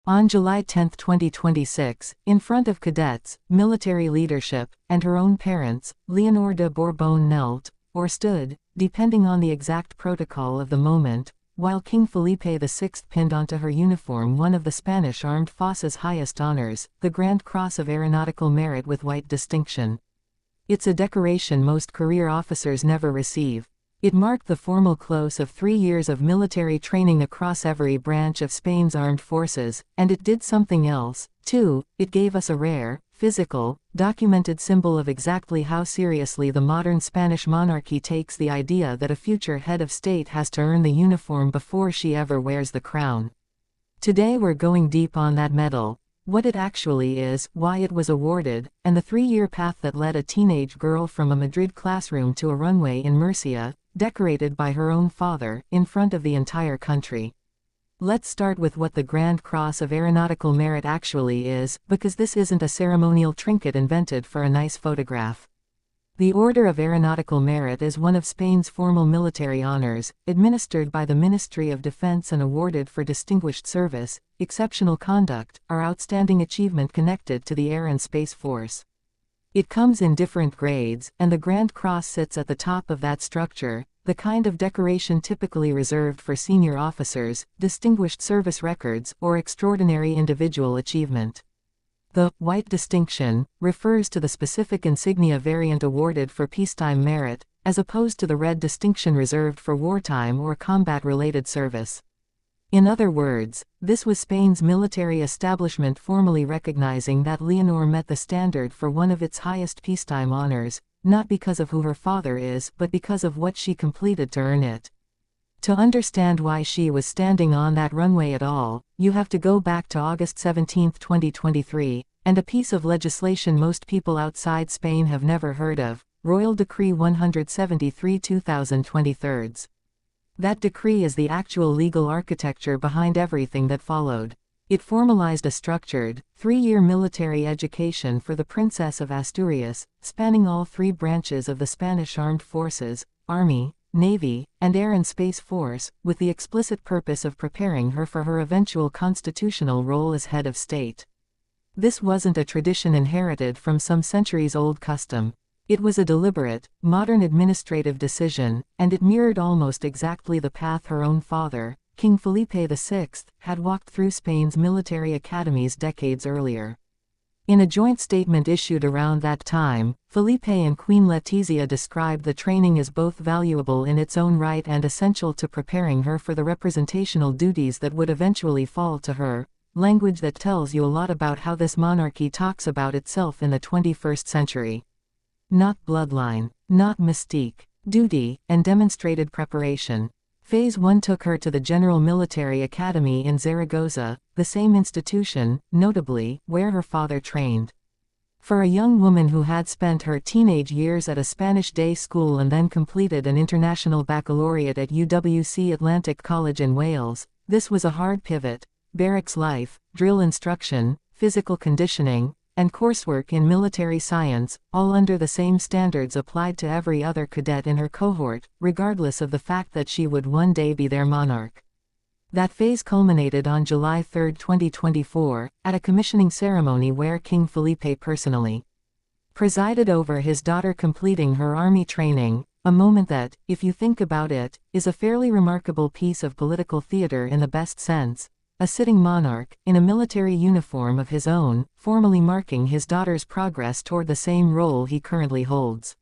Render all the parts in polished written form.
On July 10, 2026, in front of cadets, military leadership, and her own parents, Leonor de Bourbon knelt, or stood, depending on the exact protocol of the moment, while King Felipe VI pinned onto her uniform one of the Spanish Armed Forces' highest honors, the Grand Cross of Aeronautical Merit with White Distinction. It's a decoration most career officers never receive. It marked the formal close of 3 years of military training across every branch of Spain's armed forces, and it did something else, too. It gave us a rare, physical, documented symbol of exactly how seriously the modern Spanish monarchy takes the idea that a future head of state has to earn the uniform before she ever wears the crown. Today we're going deep on that medal, what it actually is, why it was awarded, and the 3-year path that led a teenage girl from a Madrid classroom to a runway in Murcia, decorated by her own father, in front of the entire country. Let's start with what the Grand Cross of Aeronautical Merit actually is, because this isn't a ceremonial trinket invented for a nice photograph. The Order of Aeronautical Merit is one of Spain's formal military honors, administered by the Ministry of Defense and awarded for distinguished service, exceptional conduct, or outstanding achievement connected to the Air and Space Force. It comes in different grades, and the Grand Cross sits at the top of that structure, the kind of decoration typically reserved for senior officers, distinguished service records, or extraordinary individual achievement. The White Distinction refers to the specific insignia variant awarded for peacetime merit, as opposed to the Red Distinction reserved for wartime or combat-related service. In other words, this was Spain's military establishment formally recognizing that Leonor met the standard for one of its highest peacetime honors, not because of who her father is but because of what she completed to earn it. To understand why she was standing on that runway at all, you have to go back to August 17, 2023, and a piece of legislation most people outside Spain have never heard of, Royal Decree 173/2023. That decree is the actual legal architecture behind everything that followed. It formalized a structured, 3-year military education for the Princess of Asturias, spanning all 3 branches of the Spanish Armed Forces, Army, Navy, and Air and Space Force, with the explicit purpose of preparing her for her eventual constitutional role as head of state. This wasn't a tradition inherited from some centuries-old custom. It was a deliberate, modern administrative decision, and it mirrored almost exactly the path her own father, King Felipe VI, had walked through Spain's military academies decades earlier. In a joint statement issued around that time, Felipe and Queen Letizia described the training as both valuable in its own right and essential to preparing her for the representational duties that would eventually fall to her, language that tells you a lot about how this monarchy talks about itself in the 21st century. Not bloodline, not mystique, duty, and demonstrated preparation. Phase 1 took her to the General Military Academy in Zaragoza, the same institution, notably, where her father trained. For a young woman who had spent her teenage years at a Spanish day school and then completed an international baccalaureate at UWC Atlantic College in Wales, this was a hard pivot: barracks life, drill instruction, physical conditioning, and coursework in military science, all under the same standards applied to every other cadet in her cohort, regardless of the fact that she would one day be their monarch. That phase culminated on July 3, 2024, at a commissioning ceremony where King Felipe personally presided over his daughter completing her army training, a moment that, if you think about it, is a fairly remarkable piece of political theater in the best sense. A sitting monarch, in a military uniform of his own, formally marking his daughter's progress toward the same role he currently holds.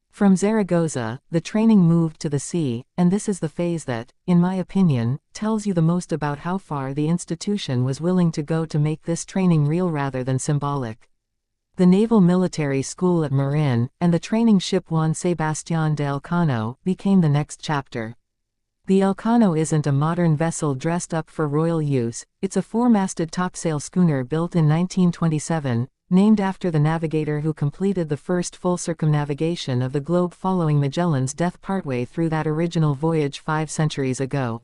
From Zaragoza, the training moved to the sea, and this is the phase that, in my opinion, tells you the most about how far the institution was willing to go to make this training real rather than symbolic. The Naval Military School at Marin, and the training ship Juan Sebastián de Elcano, became the next chapter. The Elcano isn't a modern vessel dressed up for royal use, it's a 4-masted topsail schooner built in 1927, named after the navigator who completed the first full circumnavigation of the globe following Magellan's death partway through that original voyage 5 centuries ago.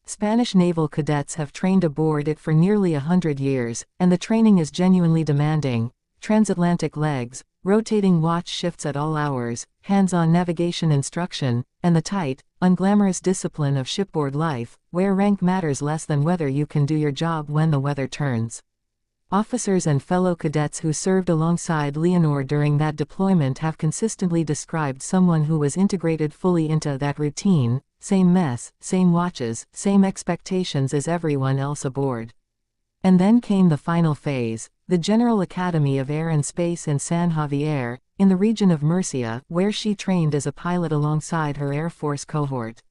Spanish naval cadets have trained aboard it for nearly 100 years, and the training is genuinely demanding. Transatlantic legs, rotating watch shifts at all hours, hands-on navigation instruction, and the tight, unglamorous discipline of shipboard life, where rank matters less than whether you can do your job when the weather turns. Officers and fellow cadets who served alongside Leonor during that deployment have consistently described someone who was integrated fully into that routine, same mess, same watches, same expectations as everyone else aboard. And then came the final phase, the General Academy of Air and Space in San Javier, in the region of Murcia, where she trained as a pilot alongside her Air Force cohort.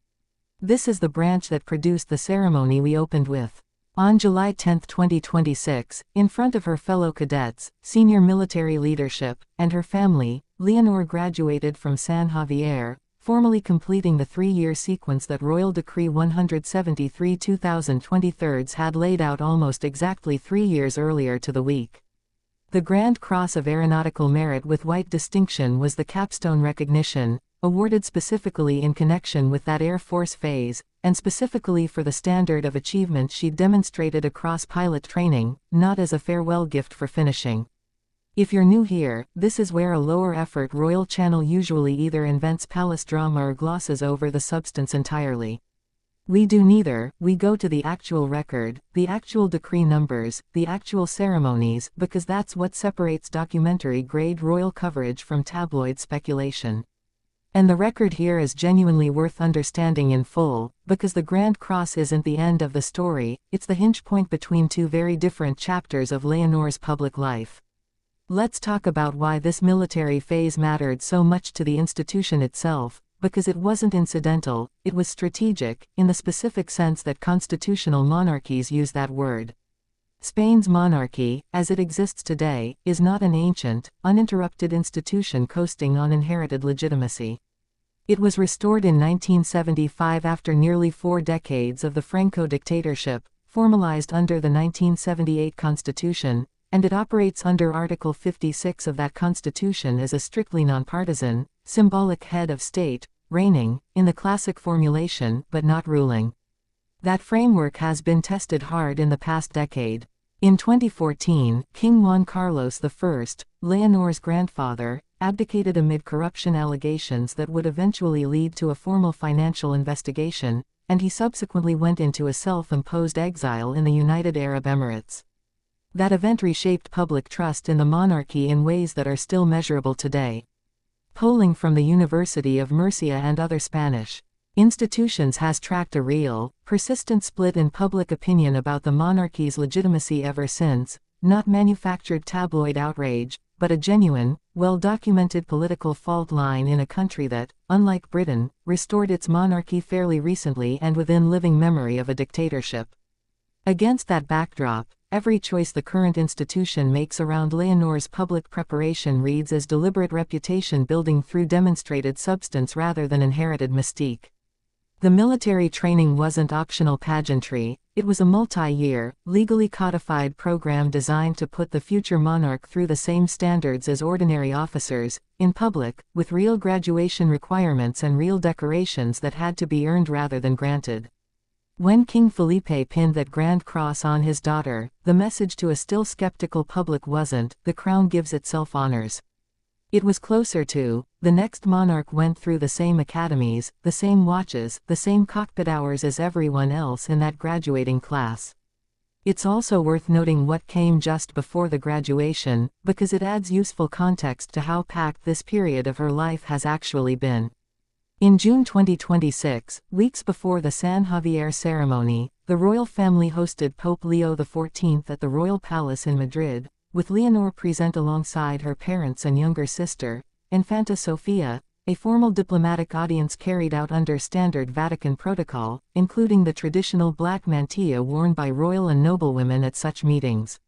This is the branch that produced the ceremony we opened with. On July 10, 2026, in front of her fellow cadets, senior military leadership, and her family, Leonor graduated from San Javier, formally completing the 3-year sequence that Royal Decree 173/2023 had laid out almost exactly 3 years earlier to the week. The Grand Cross of Aeronautical Merit with White Distinction was the capstone recognition, awarded specifically in connection with that Air Force phase, and specifically for the standard of achievement she demonstrated across pilot training, not as a farewell gift for finishing. If you're new here, this is where a lower-effort Royal Channel usually either invents palace drama or glosses over the substance entirely. We do neither. We go to the actual record, the actual decree numbers, the actual ceremonies, because that's what separates documentary-grade royal coverage from tabloid speculation. And the record here is genuinely worth understanding in full, because the Grand Cross isn't the end of the story, it's the hinge point between two very different chapters of Leonor's public life. Let's talk about why this military phase mattered so much to the institution itself, because it wasn't incidental, it was strategic, in the specific sense that constitutional monarchies use that word. Spain's monarchy, as it exists today, is not an ancient, uninterrupted institution coasting on inherited legitimacy. It was restored in 1975 after nearly 4 decades of the Franco dictatorship, formalized under the 1978 Constitution, and it operates under Article 56 of that Constitution as a strictly nonpartisan, symbolic head of state, reigning, in the classic formulation, but not ruling. That framework has been tested hard in the past decade. In 2014, King Juan Carlos I, Leonor's grandfather, abdicated amid corruption allegations that would eventually lead to a formal financial investigation, and he subsequently went into a self-imposed exile in the United Arab Emirates. That event reshaped public trust in the monarchy in ways that are still measurable today. Polling from the University of Murcia and other Spanish institutions has tracked a real, persistent split in public opinion about the monarchy's legitimacy ever since, not manufactured tabloid outrage, but a genuine, well-documented political fault line in a country that, unlike Britain, restored its monarchy fairly recently and within living memory of a dictatorship. Against that backdrop, every choice the current institution makes around Leonor's public preparation reads as deliberate reputation building through demonstrated substance rather than inherited mystique. The military training wasn't optional pageantry, it was a multi-year, legally codified program designed to put the future monarch through the same standards as ordinary officers, in public, with real graduation requirements and real decorations that had to be earned rather than granted. When King Felipe pinned that Grand Cross on his daughter, the message to a still skeptical public wasn't, the crown gives itself honors. It was closer to, the next monarch went through the same academies, the same watches, the same cockpit hours as everyone else in that graduating class. It's also worth noting what came just before the graduation, because it adds useful context to how packed this period of her life has actually been. In June 2026, weeks before the San Javier ceremony, the royal family hosted Pope Leo XIV at the Royal Palace in Madrid, with Leonor present alongside her parents and younger sister, Infanta Sofia. A formal diplomatic audience carried out under standard Vatican protocol, including the traditional black mantilla worn by royal and noblewomen at such meetings.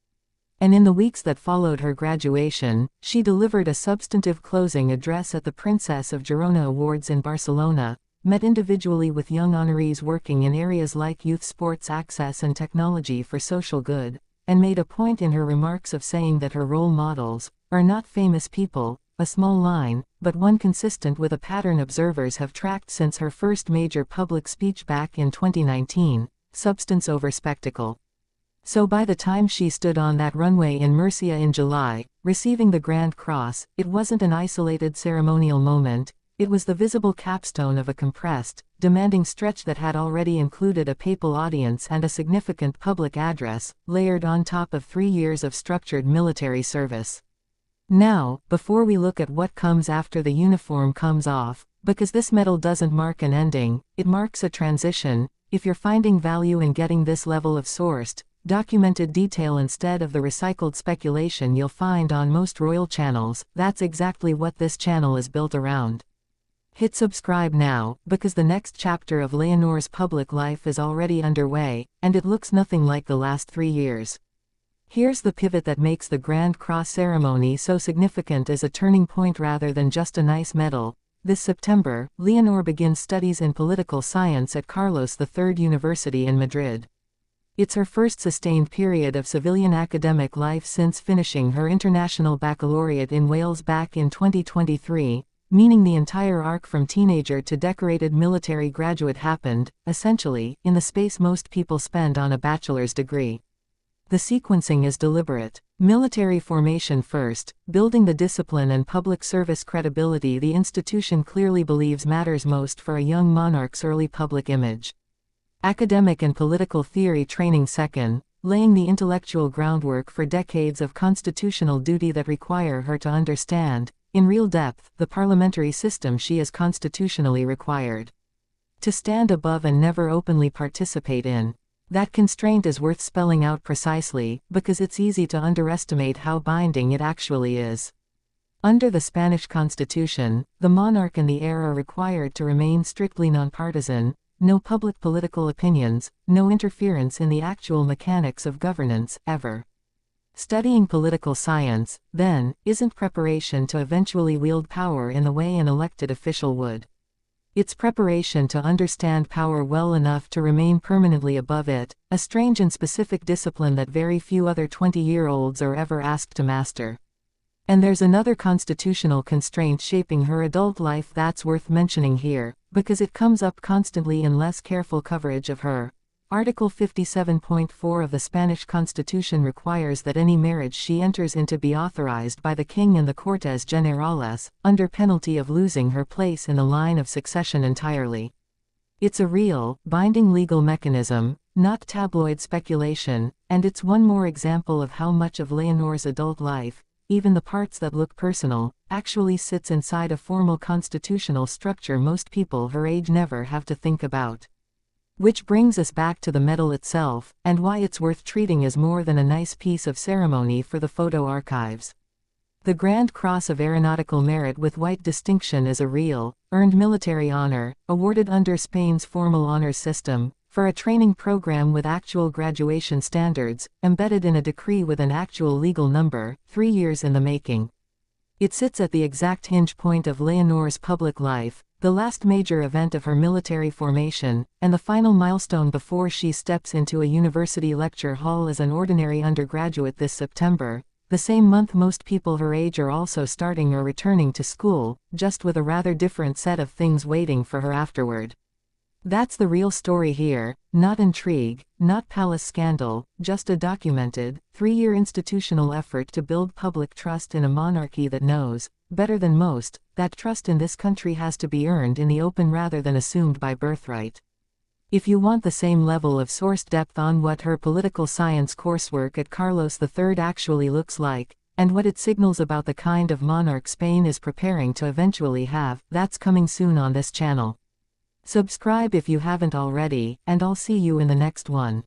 And in the weeks that followed her graduation, she delivered a substantive closing address at the Princess of Girona Awards in Barcelona, met individually with young honorees working in areas like youth sports access and technology for social good, and made a point in her remarks of saying that her role models are not famous people, a small line, but one consistent with a pattern observers have tracked since her first major public speech back in 2019, substance over spectacle. So by the time she stood on that runway in Murcia in July, receiving the Grand Cross, it wasn't an isolated ceremonial moment, It was the visible capstone of a compressed, demanding stretch that had already included a papal audience and a significant public address, layered on top of 3 years of structured military service. Now, before we look at what comes after the uniform comes off, because this medal doesn't mark an ending, it marks a transition. If you're finding value in getting this level of sourced, documented detail instead of the recycled speculation you'll find on most royal channels, that's exactly what this channel is built around. Hit subscribe now, because the next chapter of Leonor's public life is already underway, and it looks nothing like the last 3 years. Here's the pivot that makes the Grand Cross ceremony so significant as a turning point rather than just a nice medal. This September, Leonor begins studies in political science at Carlos III University in Madrid. It's her first sustained period of civilian academic life since finishing her international baccalaureate in Wales back in 2023, meaning the entire arc from teenager to decorated military graduate happened, essentially, in the space most people spend on a bachelor's degree. The sequencing is deliberate. Military formation first, building the discipline and public service credibility the institution clearly believes matters most for a young monarch's early public image. Academic and political theory training second, laying the intellectual groundwork for decades of constitutional duty that require her to understand, in real depth, the parliamentary system she is constitutionally required to stand above and never openly participate in. That constraint is worth spelling out precisely, because it's easy to underestimate how binding it actually is. Under the Spanish Constitution, the monarch and the heir are required to remain strictly nonpartisan, no public political opinions, no interference in the actual mechanics of governance, ever. Studying political science, then, isn't preparation to eventually wield power in the way an elected official would. It's preparation to understand power well enough to remain permanently above it, a strange and specific discipline that very few other 20-year-olds are ever asked to master. And there's another constitutional constraint shaping her adult life that's worth mentioning here, because it comes up constantly in less careful coverage of her. Article 57.4 of the Spanish Constitution requires that any marriage she enters into be authorized by the king and the Cortes Generales, under penalty of losing her place in the line of succession entirely. It's a real, binding legal mechanism, not tabloid speculation, and it's one more example of how much of Leonor's adult life, even the parts that look personal, actually sits inside a formal constitutional structure most people her age never have to think about. Which brings us back to the medal itself, and why it's worth treating as more than a nice piece of ceremony for the photo archives. The Grand Cross of Aeronautical Merit with White Distinction is a real, earned military honor, awarded under Spain's formal honors system, for a training program with actual graduation standards, embedded in a decree with an actual legal number, 3 years in the making. It sits at the exact hinge point of Leonor's public life, the last major event of her military formation, and the final milestone before she steps into a university lecture hall as an ordinary undergraduate this September, the same month most people her age are also starting or returning to school, just with a rather different set of things waiting for her afterward. That's the real story here, not intrigue, not palace scandal, just a documented, 3-year institutional effort to build public trust in a monarchy that knows, better than most, that trust in this country has to be earned in the open rather than assumed by birthright. If you want the same level of source depth on what her political science coursework at Carlos III actually looks like, and what it signals about the kind of monarch Spain is preparing to eventually have, that's coming soon on this channel. Subscribe if you haven't already, and I'll see you in the next one.